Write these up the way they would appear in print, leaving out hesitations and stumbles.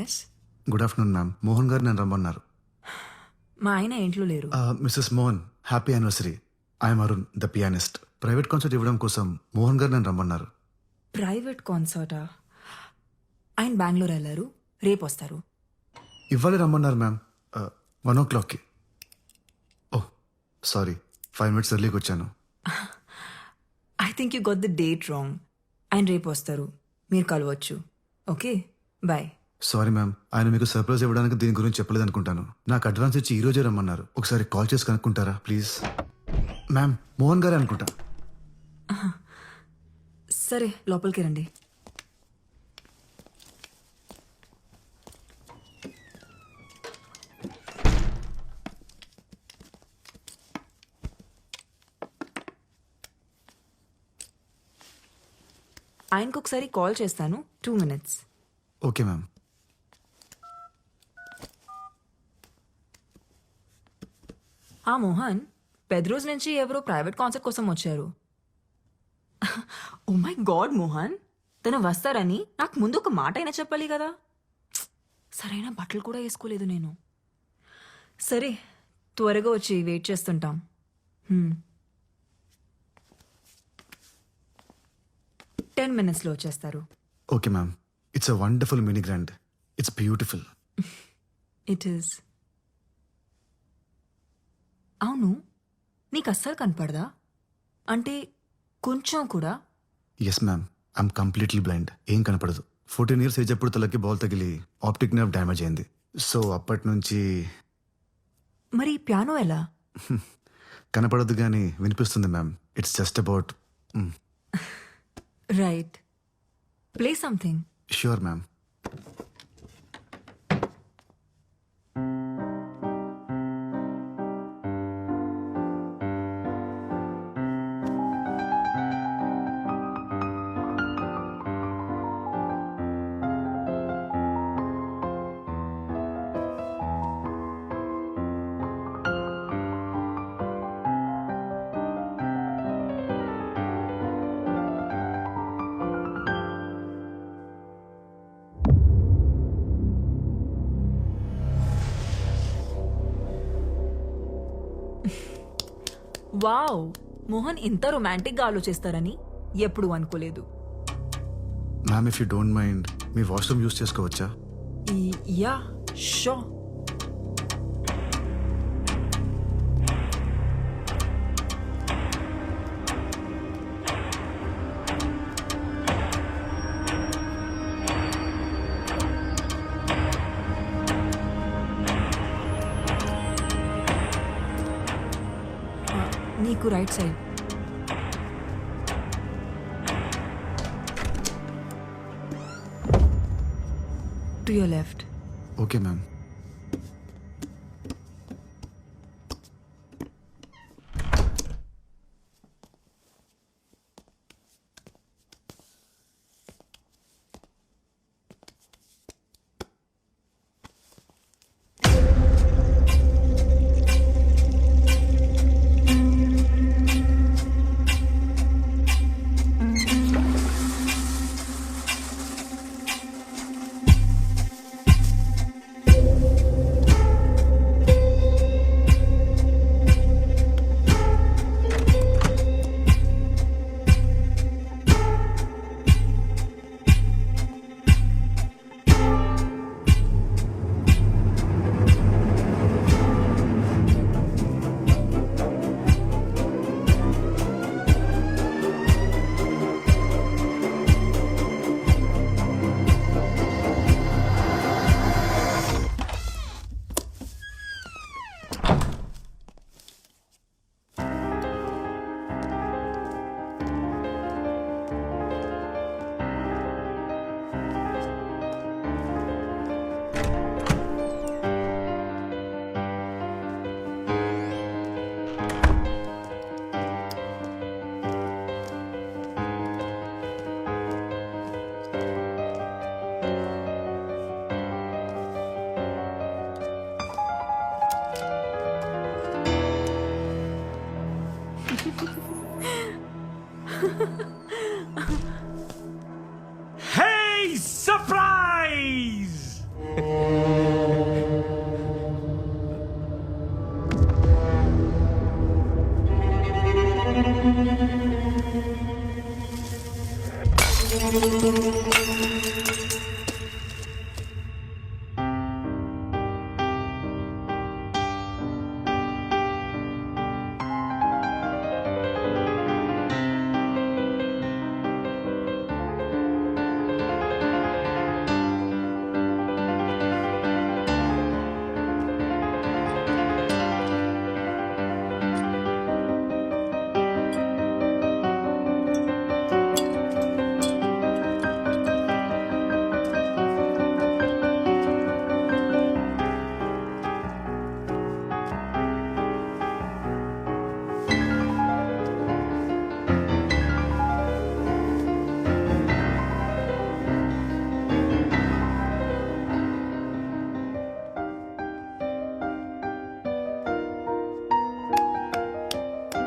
Yes. Good afternoon ma'am. Mohan garu నన్ను రమ్మన్నారు. మా ఆయన ఇంట్లో లేరు. Mrs Mohan, happy anniversary. I'm Arun, the pianist. Private concert ఇవ్వడం కోసం మోహన్ గారు నన్ను రమ్మన్నారు. ప్రైవేట్ కాన్సర్టా? ఆయన బెంగళూరు వెళ్ళారు, రేపు వస్తారు. ఇవ్వాలి రమ్మన్నారు మ్యామ్. 1 o'clockకి. ఓ సారీ, 5 minutes ఎర్లీకి వచ్చాను. I think you got the date wrong. ఆయన రేపు వస్తారు, మీరు కలవచ్చు. Okay, bye. సారీ మ్యామ్, ఆయన మీకు సర్ప్రైజ్ ఇవ్వడానికి దీని గురించి చెప్పలేదు అనుకుంటాను. నాకు అడ్వాన్స్ ఇచ్చి ఈ రోజే రమ్మన్నారు. ఒకసారి కాల్ చేసి కనుక్కుంటారా ప్లీజ్? మ్యామ్, మోహన్ గారే అనుకుంటా. సరే, లోపలికి రండి. ఆయనకు ఒకసారి కాల్ చేస్తాను, 2 minutes. Okay ma'am. ఆ మోహన్, పెద్ద రోజు నుంచి ఎవరో ప్రైవేట్ కాన్సర్ట్ కోసం వచ్చారు. ఓ మై గాడ్ మోహన్, తను వస్తారని నాకు ముందు ఒక మాట అయినా చెప్పాలి కదా. సరైన బట్టలు కూడా వేసుకోలేదు నేను. సరే, త్వరగా వచ్చి వెయిట్ చేస్తుంటాం. 10 minutesలో వచ్చేస్తారు. Okay ma'am. It's a wonderful mini grand. It's beautiful. It is. అవును, నీకు అస్సలు కనపడదా? అంటే కొంచెం కూడా? Yes ma'am, I'm completely blind. ఏం కనపడదు. 14 years ఏజ్ అప్పుడు తలకి బాల్ తగిలి ఆప్టిక్ నర్వ్ డ్యామేజ్ అయింది. సో అప్పటి నుంచి మరి పియానో ఎలా? కనపడదు కానీ వినిపిస్తుంది ma'am. It's just about. Right, play something. Sure ma'am. Wow, Mohan ఇంత రొమాంటిక్గా ఆలోచిస్తారని ఎప్పుడు అనుకోలేదు. Ma'am, if you don't mind me washroom use చేసుకోవచ్చా? Yeah, sure. నీకు right side. To your left. Okay ma'am.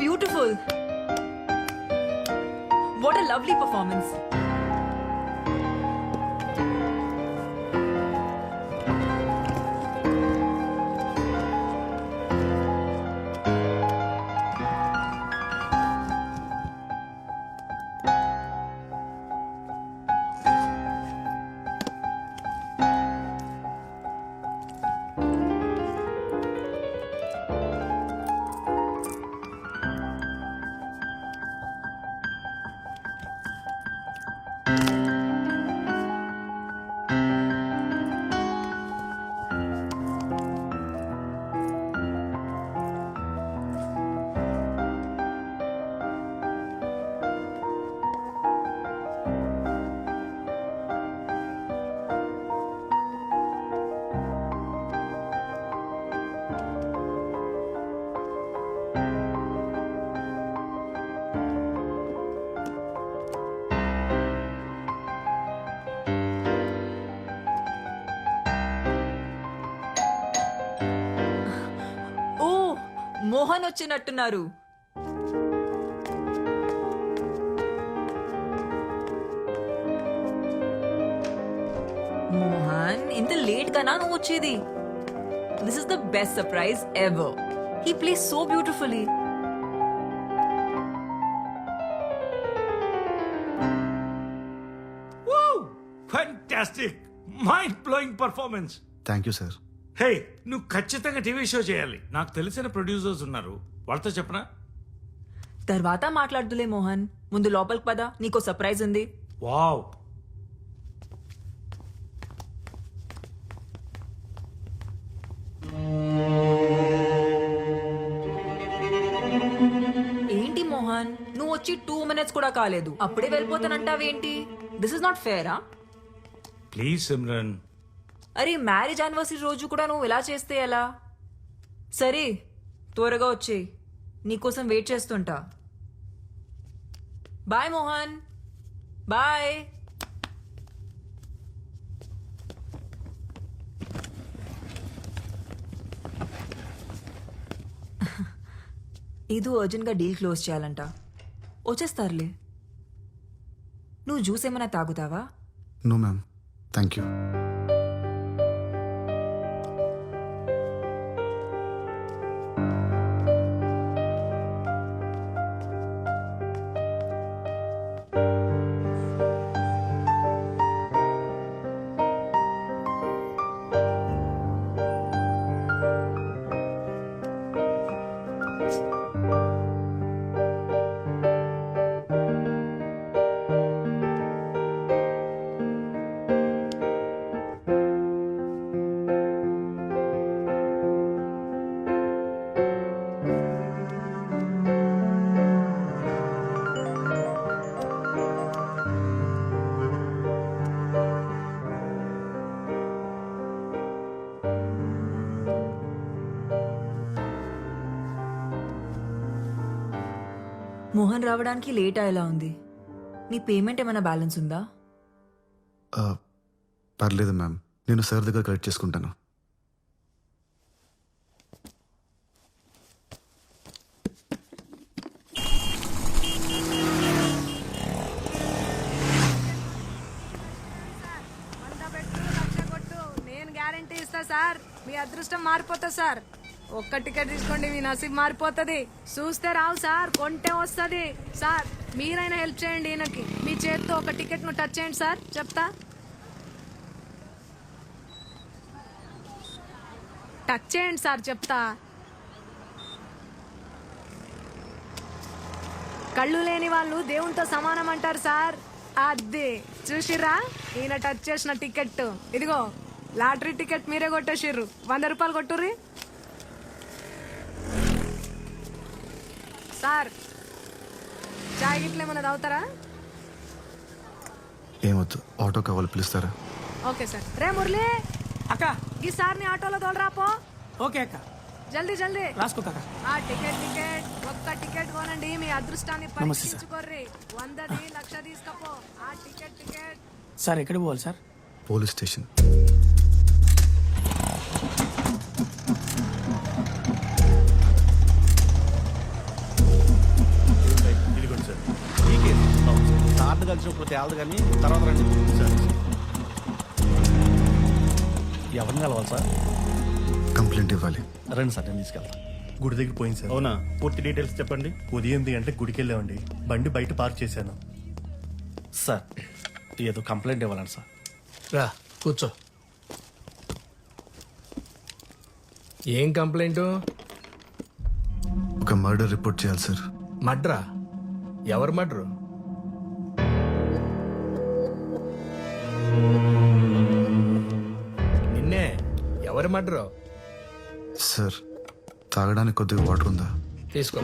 Beautiful. What a lovely performance. ఓ మోహన్ వచ్చినట్టున్నారు. మోహన్ ఇంత లేట్ గానా నువ్వు వచ్చేది? This is the best surprise ever. He plays so beautifully. Fantastic, mind blowing performance. Thank you sir. Hey, నువ్వు ఖచ్చితంగా TV show చేయాలి. నాకు తెలిసిన ప్రొడ్యూసర్స్ ఉన్నారు, వాళ్ళతో చెప్పనా? తర్వాత మాట్లాడుదులే మోహన్, ముందు లోపలికి పద, నీకో సర్ప్రైజ్ ఉంది. వావ్, ఏంటి మోహన్, నువ్వు వచ్చి 2 minutes కూడా కాలేదు, అప్పుడే వెళ్ళిపోతానంటావేంటి? దిస్ ఇస్ నాట్ ఫేరా? ప్లీజ్ సిమ్రన్. అరే మ్యారేజ్ యానివర్సరీ రోజు కూడా నువ్వు ఇలా చేస్తే ఎలా? సరే త్వరగా వచ్చేయ్, నీకోసం వెయిట్ చేస్తుంటా. Bye Mohan, bye. ఇది అర్జెంట్గా డీల్ క్లోజ్ చేయాలంట. వచ్చేస్తారులే. నువ్వు జ్యూస్ ఏమైనా తాగుతావా? No ma'am, thank you. Mohan రావడానికి లేట్ అయ్యేలా ఉంది. నీ పేమెంట్ ఏమైనా బ్యాలెన్స్ ఉందా? పర్లేదు మ్యామ్, నేను సార్ దగ్గర కలెక్ట్ చేసుకుంటాను. నేను గ్యారంటీ ఇస్తా సార్, మీ అదృష్టం మారిపోతా సార్. ఒక్క టికెట్ తీసుకోండి, మీ నసీబ్ మారిపోతుంది. చూస్తే రావు సార్, కొంటే వస్తుంది సార్. మీరైనా హెల్ప్ చేయండి ఈయనకి. మీ చేత్తో ఒక టికెట్ ను టచ్ చేయండి సార్, చెప్తా. టచ్ చేయండి సార్, చెప్తా. కళ్ళు లేని వాళ్ళు దేవునితో సమానం అంటారు సార్. అదే చూసిర్రా, ఈయన టచ్ చేసిన టికెట్ ఇదిగో. లాటరీ టికెట్ మీరే కొట్టేసిర్రు. 100 రూపాయలు కొట్టుర్రి సార్. చాయ్ గిట్ల ఏమన్నా తాగుతారా? ఏమొద్దు, ఆటో కావాలి, పిలుస్తారా? Okay sir. రే మురళి, అక్క ఈ సార్ని ఆటోలో తోలరాపో. ఓకే అక్క జల్దీ జల్దీ. రాసుకో అక్క. ఆ టికెట్ ఒక్క టికెట్ కొనండి, మీ అదృష్టాన్ని నమస్తే సార్. పరీక్షించుకోర్రి. 100ది 1,00,000 తీసుకపో. ఆ టికెట్ సార్ ఎక్కడికి పోవాలి సార్? Police station. ఇదిగోండి సార్ ఈ కేసు. సార్లు కలిసినప్పుడు తేలదు కానీ తర్వాత రండి. సార్ ఎవరిని కలవాలి సార్? కంప్లైంట్ ఇవ్వాలి. రండి సార్, నేను తీసుకెళ్తాను. గుడి దగ్గర పోయింది సార్. అవునా, పూర్తి డీటెయిల్స్ చెప్పండి. ఉదయం 8 గంటలకు గుడికి వెళ్ళామండి. బండి బయట పార్క్ చేశాను. సార్ ఏదో కంప్లైంట్ ఇవ్వాలండి సార్. రా కూర్చో. ఏం కంప్లైంట్? ఒక మర్డర్ రిపోర్ట్ చేయాలి సార్. మడ్రా? ఎవరు మడ్రు? నిన్నే. ఎవరు మడ్రు? సార్, తాగడానికి కొద్దిగా వాటర్ ఉందా? తీసుకో.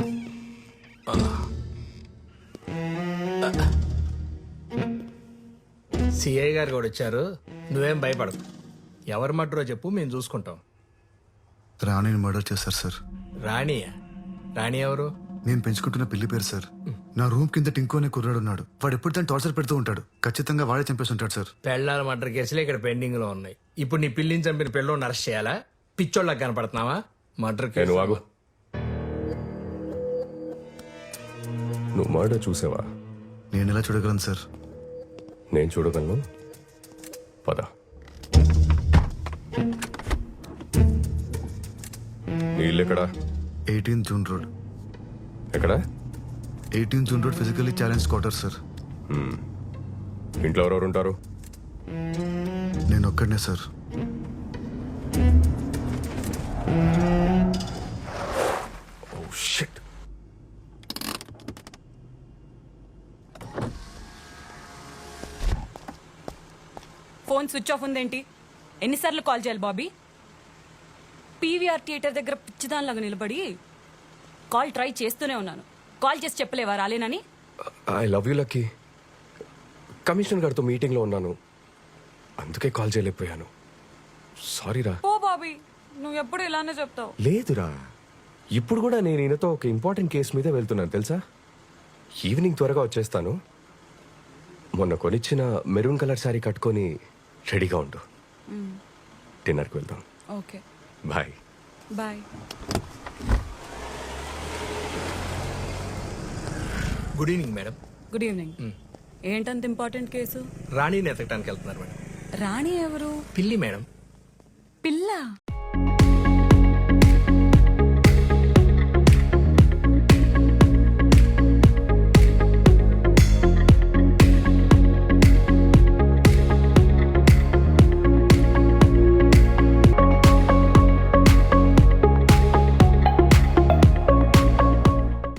సిఐ గారు కూడా వచ్చారు, నువ్వేం భయపడకు. ఎవరు మడ్రో చెప్పు, మేము చూసుకుంటాం. రాణిని మర్డర్ చేశారు సార్. రాణియా? రాణి ఎవరు? నేను పెంచుకుంటున్న పిల్లి పేరు సార్. నా రూమ్ కింద టింకు అనే కుర్రాడు ఉన్నాడు. వాడు ఎప్పుడు దాన్ని టార్చర్ పెడుతూ ఉంటాడు. ఖచ్చితంగా వాడే చంపేసి ఉంటాడు సార్. పెళ్ళాల మర్డర్ కేసులు ఇక్కడ పెండింగ్ లో ఉన్నాయి. ఇప్పుడు నీ పిల్లిని చంపిన పిల్లని అరెస్ట్ చేయాలా? పిచ్చోళ్ళకి కనపడుతున్నావా? Murder case. ఆగు. నువ్వు మర్డర్ చూసావా? నేను ఎలా చూడగలను సార్? నేను చూడగలను. పద. నీ ఇల్లు ఎక్కడా? 18 జూన్ రోడ్. ఎక్కడా? 18 June road physically challenge quarter sir. ఇంట్లో ఎవరెవరు ఉంటారు? నేను ఒక్కడనే సార్. Oh shit. Phone switch off ఉందేంటి? ఎన్నిసార్లు కాల్ చేయాలి బాబీ? పీవీఆర్ థియేటర్ దగ్గర పిచ్చిదానిలాగా నిలబడి కాల్ ట్రై చేస్తూనే ఉన్నాను. కాల్ చేసి చెప్పలేవా రాలేనని? I love you Lucky. Commissioner గారితో మీటింగ్లో ఉన్నాను, అందుకే కాల్ చేయలేకపోయాను. సారీ రా. ఓ బాబీ, నువ్వు ఎప్పుడు ఇలానే చెప్తావు. లేదురా, ఇప్పుడు కూడా నేను ఈయనతో ఒక ఇంపార్టెంట్ కేసు మీద వెళ్తున్నాను తెలుసా. ఈవినింగ్ త్వరగా వచ్చేస్తాను. మొన్న కొనిచ్చిన మెరూన్ కలర్ శారీ కట్టుకొని రెడీగా ఉండు. డిన్నర్కి వెళ్దాం. Okay bye. Bye. Good evening madam. Good evening. ఏంటంత ఇంపార్టెంట్ కేసు? రాణిని ఎతకడానికి వెళ్తున్నారు మేడం. రాణి ఎవరు? పిల్లి మేడం. పిల్ల?